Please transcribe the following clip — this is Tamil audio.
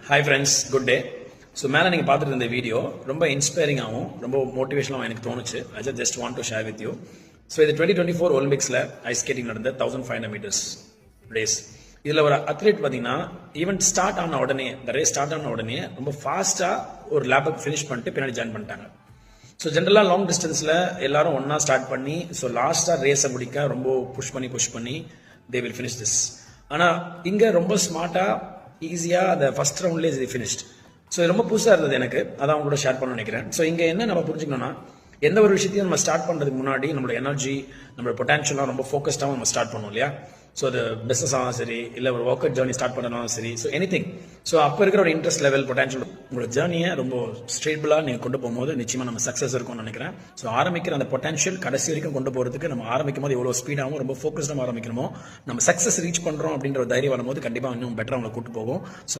Hi friends, good day. So மேலே நீங்கள் பார்த்துட்டு இருந்த வீடியோ ரொம்ப இன்ஸ்பைரிங்காகவும் ரொம்ப மோட்டிவேஷனாகவும் எனக்கு தோணுச்சு. I just want to share with you. So இது 2024 ஒலிம்பிக்ஸில் ஐஸ் ஸ்கேட்டிங் நடந்த 1500 மீட்டர்ஸ் ரேஸ். இதில் ஒரு அத்லீட் பார்த்தீங்கன்னா ஈவெண்ட் ஸ்டார்ட் ஆன உடனே, இந்த ரேஸ் ஸ்டார்ட் ஆன உடனே ரொம்ப ஃபாஸ்ட்டாக ஒரு லேப்பை ஃபினிஷ் பண்ணிட்டு பின்னாடி ஜாயின் பண்ணிட்டாங்க. ஸோ ஜென்ரலாக லாங் டிஸ்டன்ஸில் எல்லாரும் ஒன்றா ஸ்டார்ட் பண்ணி ஸோ லாஸ்ட்டாக ரேஸை முடிக்க ரொம்ப புஷ் பண்ணி தே வில் ஃபினிஷ் திஸ். ஆனால் இங்கே ரொம்ப ஸ்மார்ட்டாக ஈஸியாக அந்த ஃபர்ஸ்ட் ரவுண்ட்லேயே இது ஃபினிஷ்ட். ஸோ இது ரொம்ப புதுசாக இருந்தது எனக்கு, அதான் அவங்க கூட ஷேர் பண்ண நினைக்கிறேன். ஸோ இங்கே என்ன நம்ம புரிஞ்சுக்கணும்னா, எந்த ஒரு விஷயத்தையும் நம்ம ஸ்டார்ட் பண்ணுறதுக்கு முன்னாடி நம்மளோட எனர்ஜி, நம்மளோட பொட்டன்ஷியலாக ரொம்ப ஃபோக்கஸ்டாகவும் நம்ம ஸ்டார்ட் பண்ணுவோம் இல்லையா. ஸோ அது பிஸ்னஸ் ஆகும் சரி, இல்லை ஒரு ஒர்க் அவுட் ஜேர்னி ஸ்டார்ட் பண்ணணும் சரி, ஸோ எனி திங். ஸோ அப்போ இருக்கிற ஒரு இன்ட்ரெஸ்ட் லெவல், பொட்டன்ஷியல், உங்களோட ஜேர்னியை ரொம்ப ஸ்டேபிளாக நீங்கள் கொண்டு போகும்போது நிச்சயமாக நம்ம சக்ஸஸ் இருக்கும்னு நினைக்கிறேன். ஸோ ஆரம்பிக்கிற அந்த பொட்டன்ஷியல் கடைசி வரைக்கும் கொண்டு போகிறதுக்கு நம்ம ஆரம்பிக்கும் போது எவ்வளோ ஸ்பீடாகவும் ரொம்ப ஃபோக்கஸ்டாக ஆரம்பிக்கணுமோ, நம்ம சக்ஸஸ் ரீச் பண்ணுறோம் அப்படின்ற ஒரு தைரியம் வரும்போது கண்டிப்பாக இன்னும் பெட்டராக அவங்களை கூட்டு போகும்.